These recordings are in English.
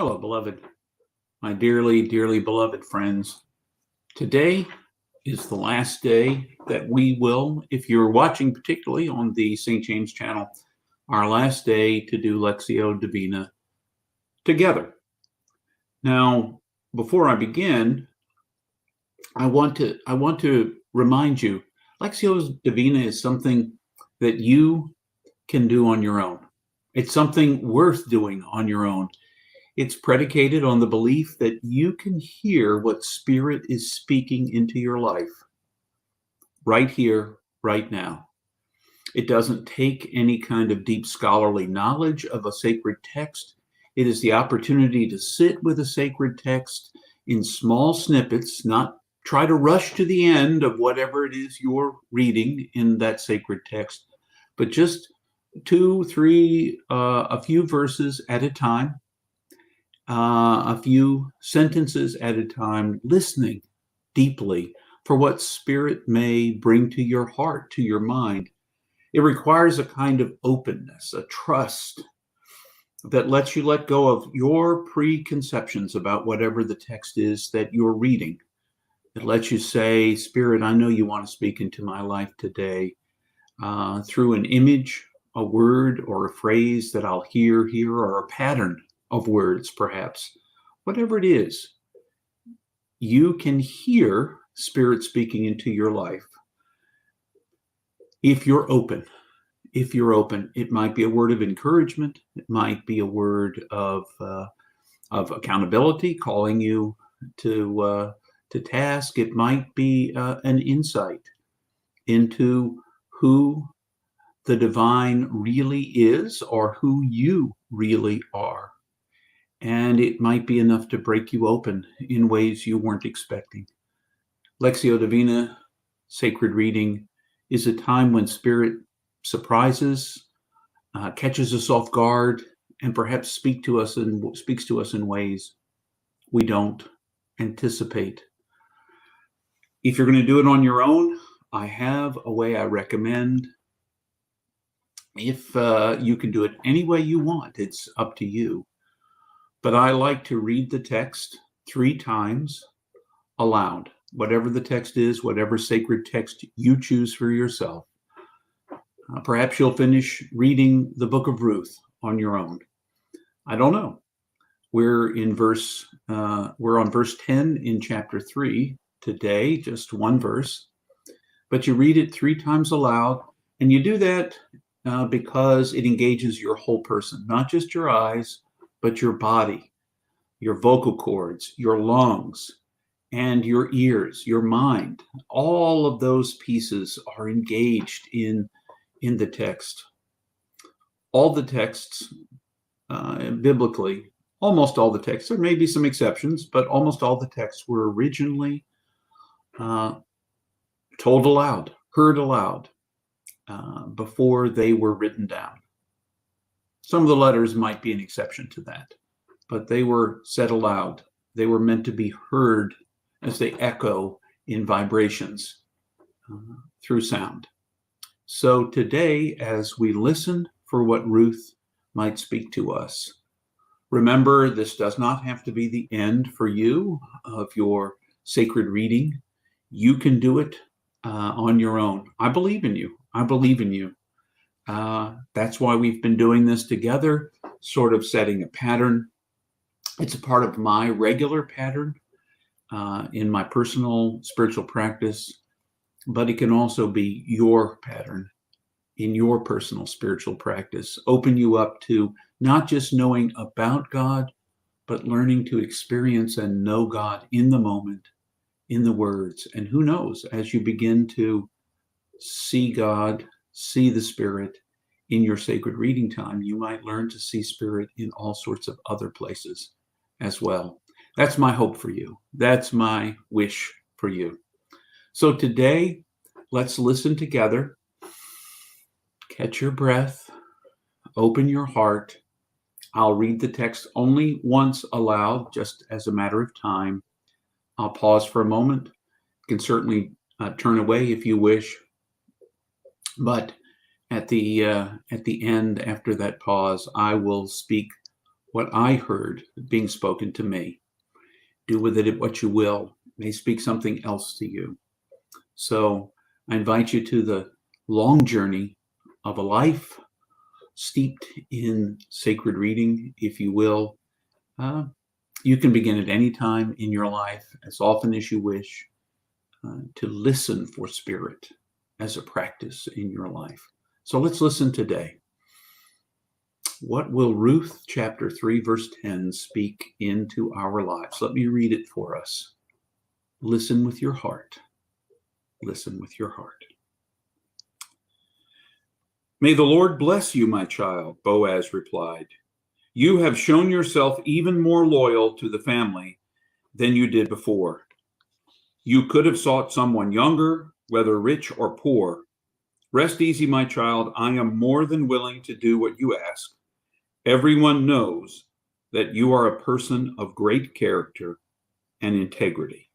Hello, beloved, my dearly, dearly beloved friends. Today is the last day that we will, if you're watching particularly on the St. James channel, our last day to do Lectio Divina together. Now, before I begin, I want to remind you, Lectio Divina is something that you can do on your own. It's something worth doing on your own. It's predicated on the belief that you can hear what Spirit is speaking into your life right here, right now. It doesn't take any kind of deep scholarly knowledge of a sacred text. It is the opportunity to sit with a sacred text in small snippets, not try to rush to the end of whatever it is you're reading in that sacred text, but just two, three, a few verses at a time. A few sentences at a time, listening deeply for what Spirit may bring to your heart, to your mind. It requires a kind of openness, a trust that lets you let go of your preconceptions about whatever the text is that you're reading. It lets you say, Spirit, I know you want to speak into my life today through an image, a word, or a phrase that I'll hear here, or a pattern of words, perhaps. Whatever it is, you can hear Spirit speaking into your life. If you're open, it might be a word of encouragement. It might be a word of accountability, calling you to task. It might be an insight into who the divine really is, or who you really are. And it might be enough to break you open in ways you weren't expecting. Lectio Divina, sacred reading, is a time when Spirit surprises, catches us off guard, and perhaps speaks to us in ways we don't anticipate. If you're going to do it on your own, I have a way I recommend. If you can do it any way you want, it's up to you. But I like to read the text 3 times aloud, whatever the text is, whatever sacred text you choose for yourself. Perhaps you'll finish reading the book of Ruth on your own. I don't know. We're on verse 10 in chapter 3 today, just one verse. But you read it 3 times aloud, and you do that because it engages your whole person, not just your eyes, but your body, your vocal cords, your lungs, and your ears, your mind. All of those pieces are engaged in the text. All the texts, biblically, almost all the texts, there may be some exceptions, but almost all the texts were originally told aloud, heard aloud, before they were written down. Some of the letters might be an exception to that, but they were said aloud. They were meant to be heard as they echo in vibrations through sound. So today, as we listen for what Ruth might speak to us, remember, this does not have to be the end for you of your sacred reading. You can do it on your own. I believe in you. I believe in you. That's why we've been doing this together, sort of setting a pattern. It's a part of my regular pattern in my personal spiritual practice, but it can also be your pattern in your personal spiritual practice. Open you up to not just knowing about God, but learning to experience and know God in the moment, in the words. And who knows, as you begin to see God, see the Spirit in your sacred reading time, you might learn to see Spirit in all sorts of other places as well. That's my hope for you. That's my wish for you. So today, let's listen together. Catch your breath. Open your heart. I'll read the text only once aloud, just as a matter of time. I'll pause for a moment. You can certainly turn away if you wish. But at the end, after that pause, I will speak what I heard being spoken to me. Do with it what you will. It may speak something else to you. So I invite you to the long journey of a life steeped in sacred reading, if you will. You can begin at any time in your life, as often as you wish, to listen for spirit as a practice in your life. So let's listen today. What will Ruth chapter 3, verse 10 speak into our lives? Let me read it for us. Listen with your heart. Listen with your heart. May the Lord bless you, my child, Boaz replied. You have shown yourself even more loyal to the family than you did before. You could have sought someone younger, whether rich or poor. Rest easy, my child. I am more than willing to do what you ask. Everyone knows that you are a person of great character and integrity.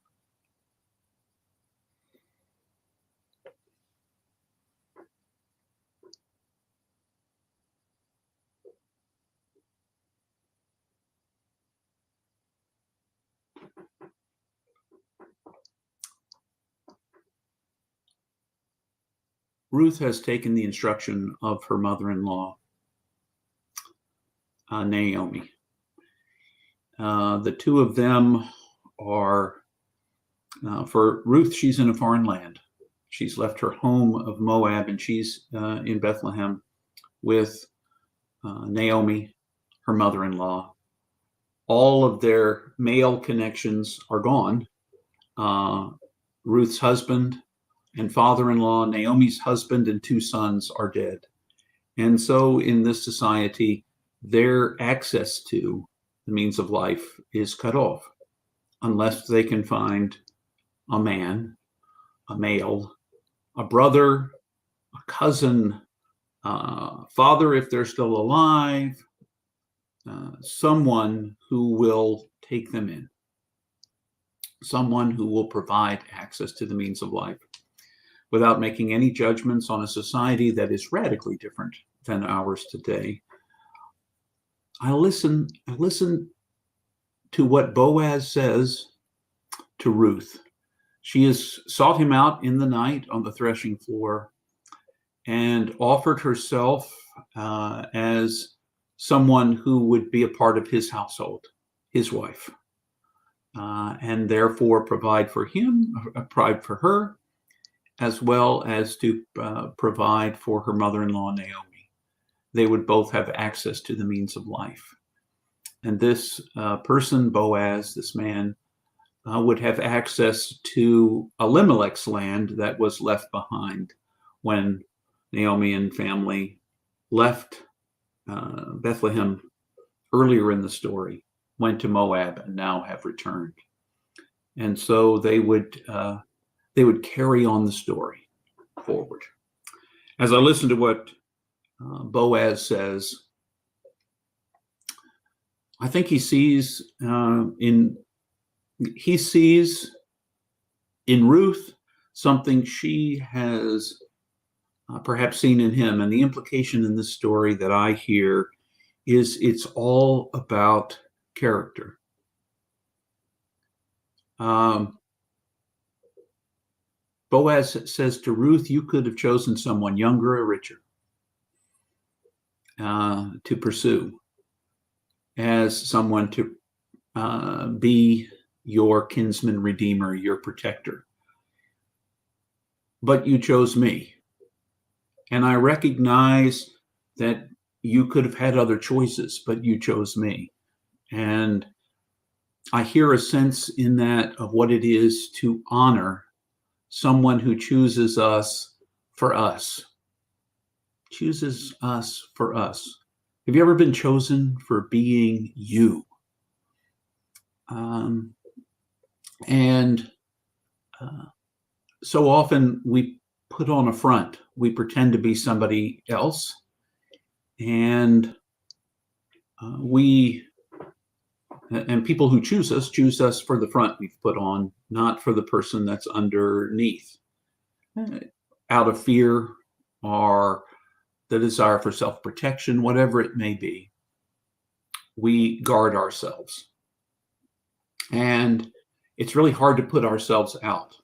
Ruth has taken the instruction of her mother-in-law, Naomi. The two of them are, for Ruth, she's in a foreign land. She's left her home of Moab, and she's in Bethlehem with Naomi, her mother-in-law. All of their male connections are gone. Ruth's husband and father-in-law, Naomi's husband and two sons are dead. And so in this society, their access to the means of life is cut off unless they can find a man, a male, a brother, a cousin, father if they're still alive, someone who will take them in, someone who will provide access to the means of life without making any judgments on a society that is radically different than ours today. I listen to what Boaz says to Ruth. She has sought him out in the night on the threshing floor and offered herself as someone who would be a part of his household, his wife, and therefore provide for him, provide for her, as well as to provide for her mother-in-law, Naomi. They would both have access to the means of life. And this person, Boaz, this man, would have access to Elimelech's land that was left behind when Naomi and family left Bethlehem earlier in the story, went to Moab, and now have returned. And so they would carry on the story forward. As I listen to what Boaz says, I think he sees in Ruth something she has perhaps seen in him. And the implication in this story that I hear is it's all about character. Boaz says to Ruth, you could have chosen someone younger or richer to pursue as someone to be your kinsman redeemer, your protector. But you chose me. And I recognize that you could have had other choices, but you chose me. And I hear a sense in that of what it is to honor someone who chooses us for us. Chooses us for us. Have you ever been chosen for being you? So often we put on a front. We pretend to be somebody else. And people who choose us for the front we've put on, not for the person that's underneath, out of fear or the desire for self-protection, whatever it may be. we guard ourselves. And it's really hard to put ourselves out.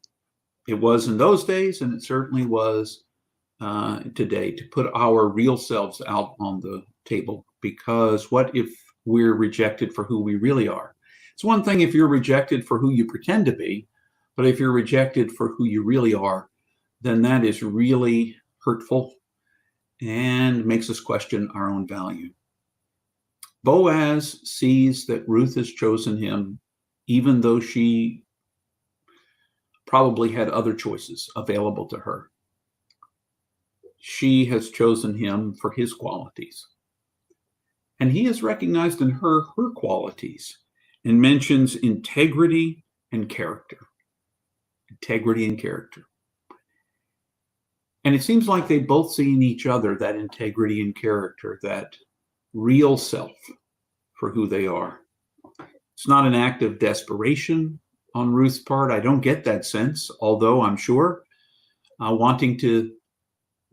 It was in those days, and it certainly was today, to put our real selves out on the table. Because what if we're rejected for who we really are? It's one thing if you're rejected for who you pretend to be, but if you're rejected for who you really are, then that is really hurtful and makes us question our own value. Boaz sees that Ruth has chosen him, even though she probably had other choices available to her. She has chosen him for his qualities. And he has recognized in her qualities and mentions integrity and character. Integrity and character. And it seems like they both see in each other that integrity and character, that real self for who they are. It's not an act of desperation on Ruth's part. I don't get that sense, although I'm sure wanting to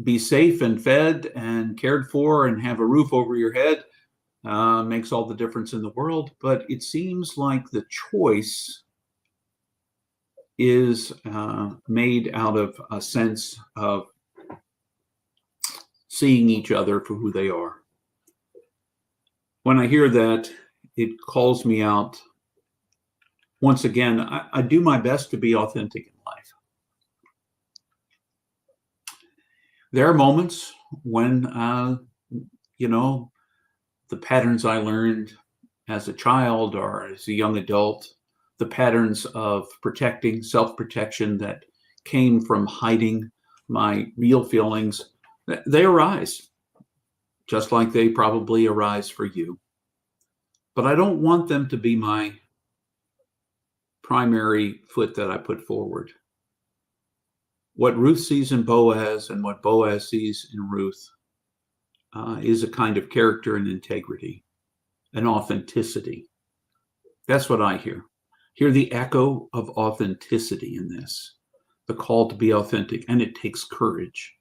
be safe and fed and cared for and have a roof over your head makes all the difference in the world. But it seems like the choice is made out of a sense of seeing each other for who they are. When I hear that, it calls me out. Once again, I do my best to be authentic in life. There are moments when, the patterns I learned as a child or as a young adult, the patterns of protecting, self-protection that came from hiding my real feelings, they arise, just like they probably arise for you. But I don't want them to be my primary foot that I put forward. What Ruth sees in Boaz and what Boaz sees in Ruth is a kind of character and integrity, an authenticity. That's what I hear. Hear the echo of authenticity in this, the call to be authentic, and it takes courage.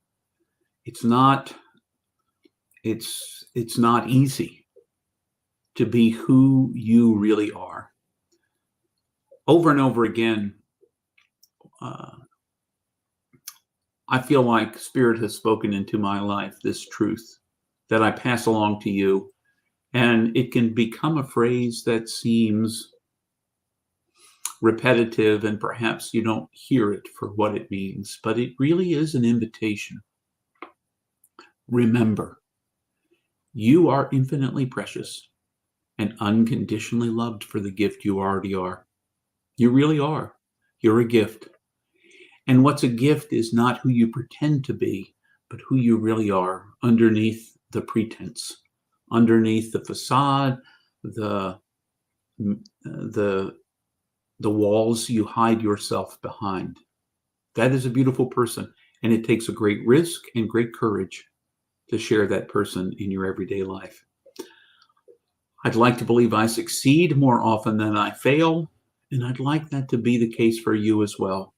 It's not easy to be who you really are. Over and over again, I feel like Spirit has spoken into my life this truth that I pass along to you, and it can become a phrase that seems repetitive and perhaps you don't hear it for what it means, but it really is an invitation. Remember, you are infinitely precious and unconditionally loved for the gift you already are. You really are. You're a gift. And what's a gift is not who you pretend to be, but who you really are underneath the pretense, underneath the facade, the walls you hide yourself behind. That is a beautiful person, and it takes a great risk and great courage to share that person in your everyday life. I'd like to believe I succeed more often than I fail, and I'd like that to be the case for you as well.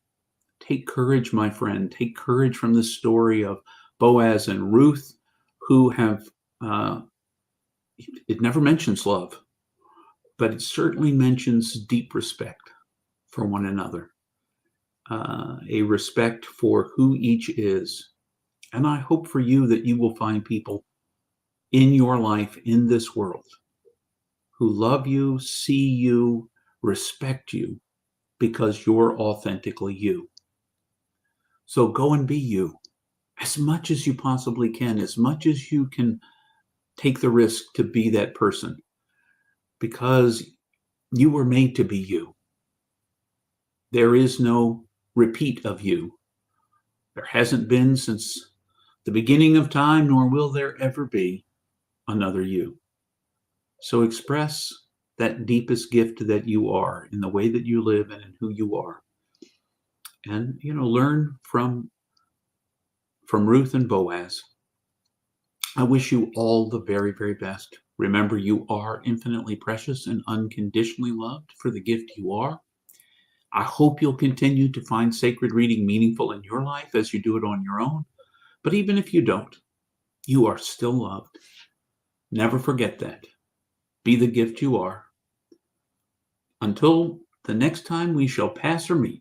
Take courage, my friend. Take courage from the story of Boaz and Ruth, who have, it never mentions love, but it certainly mentions deep respect for one another, a respect for who each is. And I hope for you that you will find people in your life, in this world, who love you, see you, respect you, because you're authentically you. So go and be you as much as you possibly can, as much as you can take the risk to be that person, because you were made to be you. There is no repeat of you. There hasn't been since the beginning of time, nor will there ever be another you. So express that deepest gift that you are in the way that you live and in who you are. And, learn from Ruth and Boaz. I wish you all the very, very best. Remember, you are infinitely precious and unconditionally loved for the gift you are. I hope you'll continue to find sacred reading meaningful in your life as you do it on your own. But even if you don't, you are still loved. Never forget that. Be the gift you are. Until the next time we shall pass or meet,